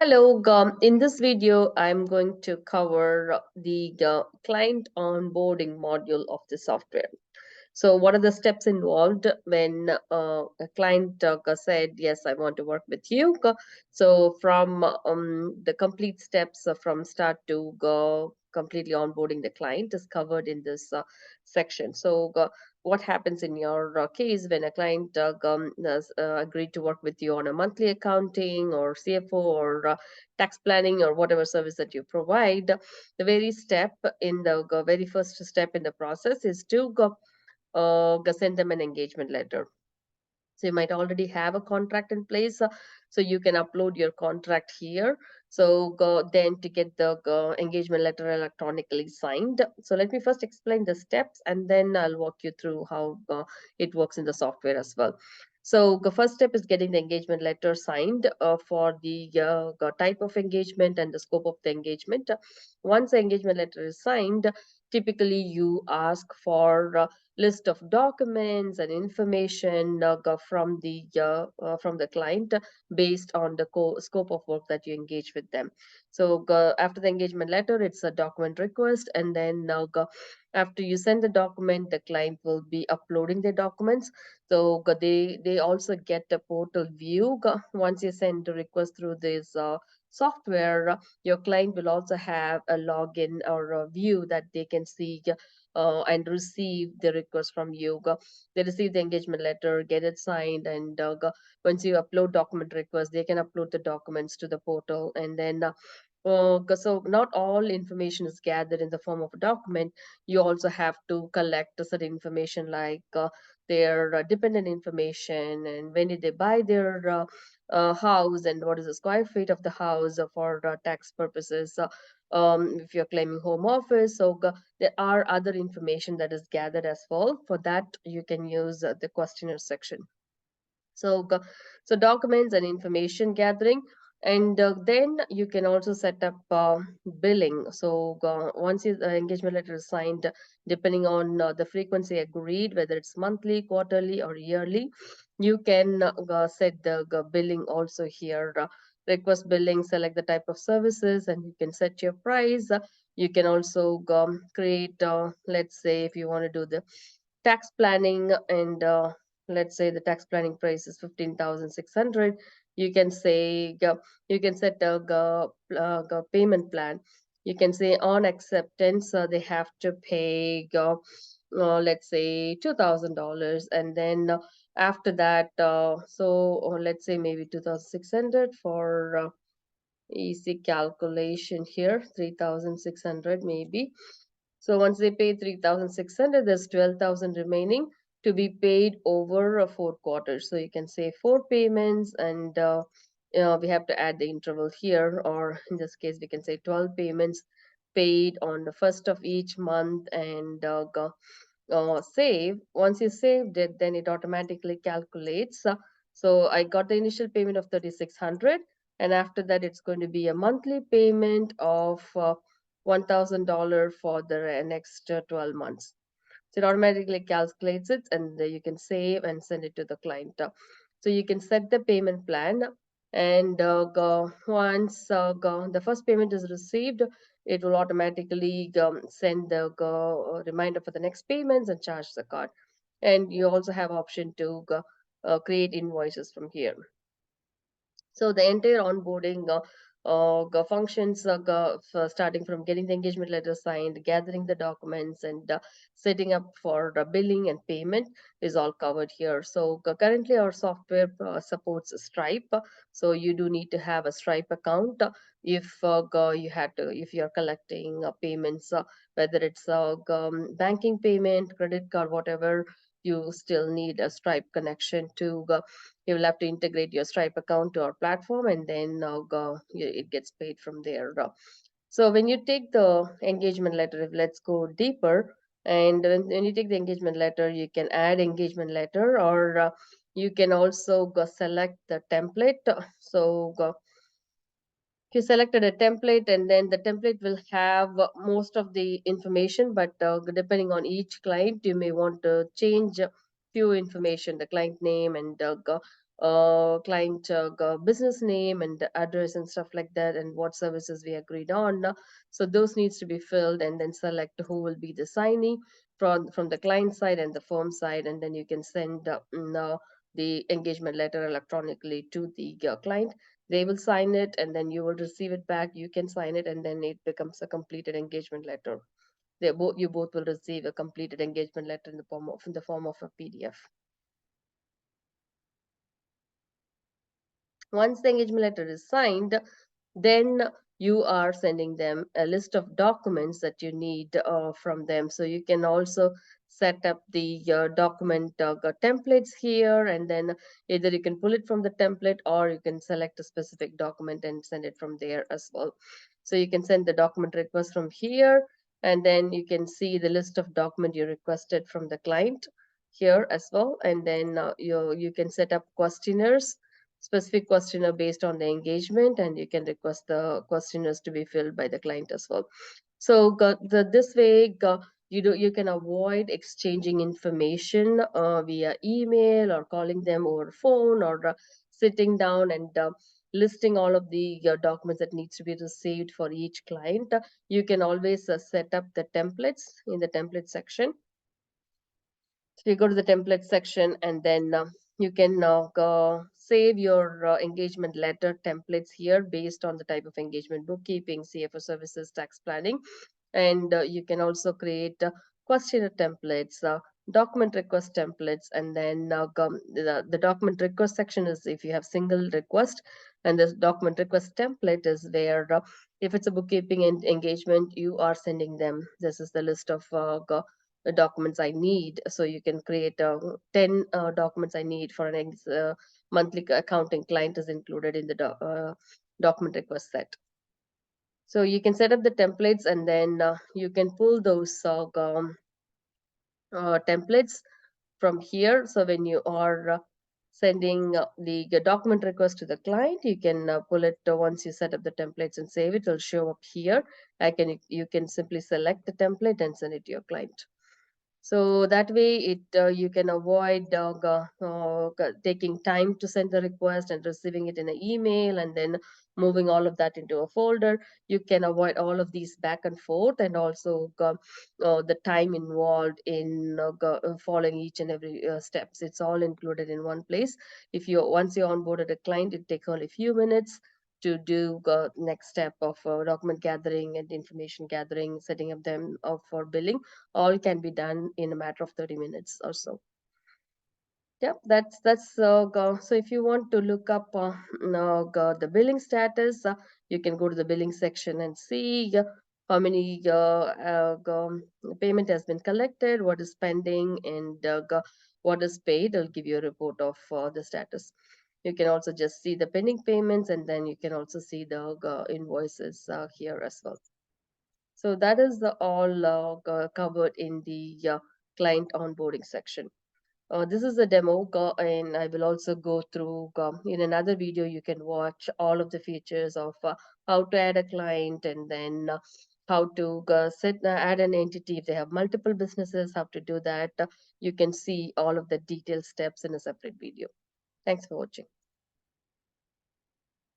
Hello, in this video, I'm going to cover the client onboarding module of the software. So, what are the steps involved when a client said, "Yes, I want to work with you"? So, from the complete steps from start to completely onboarding the client is covered in this section. So, what happens in your case when a client has agreed to work with you on a monthly accounting or CFO or tax planning or whatever service that you provide? The very first step in the process is to send them an engagement letter. So you might already have a contract in place, so you can upload your contract here. So go then to get the engagement letter electronically signed. So let me first explain the steps, and then I'll walk you through how it works in the software as well. So the first step is getting the engagement letter signed for the type of engagement and the scope of the engagement. Once the engagement letter is signed, typically you ask for list of documents and information from the client based on the scope of work that you engage with them. So after the engagement letter, it's a document request, and then after you send the document, the client will be uploading the documents. So they also get a portal view. Once you send the request through this software, your client will also have a login or a view that they can see and receive the request from you. They receive the engagement letter, get it signed, and once you upload document request, they can upload the documents to the portal. And then, so not all information is gathered in the form of a document. You also have to collect certain information like their dependent information and when did they buy their house and what is the square feet of the house for tax purposes. If you're claiming home office, so there are other information that is gathered as well. For that, you can use the questionnaire section. So, so documents and information gathering, and then you can also set up billing. So once the engagement letter is signed, depending on the frequency agreed, whether it's monthly, quarterly, or yearly, you can set the billing also here. Request billing, select the type of services, and you can set your price. You can also create, let's say, if you want to do the tax planning and let's say the tax planning price is 15,600. You can say you can set a payment plan. You can say on acceptance they have to pay let's say $2,000, and then after that let's say maybe 2,600 for easy calculation here, 3,600 maybe. So once they pay 3,600, there's 12,000 remaining to be paid over 4 quarters. So you can say 4 payments, and we have to add the interval here, or in this case, we can say 12 payments paid on the first of each month, and save. Once you saved it, then it automatically calculates. So I got the initial payment of 3,600, and after that, it's going to be a monthly payment of $1,000 for the next 12 months. So it automatically calculates it, and you can save and send it to the client. So you can set the payment plan, and once the first payment is received, it will automatically send the reminder for the next payments and charge the card. And you also have option to create invoices from here. So the entire onboarding functions, starting from getting the engagement letter signed, gathering the documents, and setting up for billing and payment is all covered here. So currently our software supports Stripe, so you do need to have a Stripe account if you're collecting payments, whether it's banking payment, credit card, whatever. You still need a Stripe connection to you will have to integrate your Stripe account to our platform, and then it gets paid from there. So when you take the engagement letter, let's go deeper. And when you take the engagement letter, you can add engagement letter, or you can also go select the template. So you selected a template, and then the template will have most of the information, but depending on each client, you may want to change few information, the client name and client business name and address and stuff like that, and what services we agreed on. So those needs to be filled, and then select who will be the signee from the client side and the firm side, and then you can send the engagement letter electronically to the client. They will sign it, and then you will receive it back. You can sign it, and then it becomes a completed engagement letter. You both will receive a completed engagement letter in the form of a PDF. Once the engagement letter is signed, then you are sending them a list of documents that you need from them. So you can also set up the document templates here, and then either you can pull it from the template, or you can select a specific document and send it from there as well. So you can send the document request from here, and then you can see the list of document you requested from the client here as well. And then you can set up questionnaires, specific questionnaire based on the engagement, and you can request the questionnaires to be filled by the client as well. So this way, you can avoid exchanging information via email, or calling them over phone, or sitting down and listing all of the documents that needs to be received for each client. You can always set up the templates in the template section. So you go to the template section, and then you can go save your engagement letter templates here based on the type of engagement: bookkeeping, CFO services, tax planning. And you can also create questionnaire templates, document request templates, and then the document request section is if you have single request, and this document request template is where if it's a bookkeeping and engagement, you are sending them, this is the list of the documents I need. So you can create 10 documents I need for an monthly accounting client is included in the document request set. So you can set up the templates, and then you can pull those templates from here. So when you are sending the document request to the client, you can pull it once you set up the templates and save it. It'll show up here. You can simply select the template and send it to your client. So that way, you can avoid taking time to send the request and receiving it in an email, and then moving all of that into a folder. You can avoid all of these back and forth, and also the time involved in following each and every steps. It's all included in one place. If you once you onboarded a client, it takes only a few minutes to do next step of document gathering and information gathering, setting up them for billing. All can be done in a matter of 30 minutes or so. Yeah, that's so if you want to look up the billing status, you can go to the billing section and see how many payment has been collected, what is pending, and what is paid. It'll give you a report of the status. You can also just see the pending payments, and then you can also see the invoices here as well. So that is all covered in the client onboarding section. This is a demo, and I will also go through in another video. You can watch all of the features of how to add a client, and then how to add an entity if they have multiple businesses, how to do that. You can see all of the detailed steps in a separate video. Thanks for watching.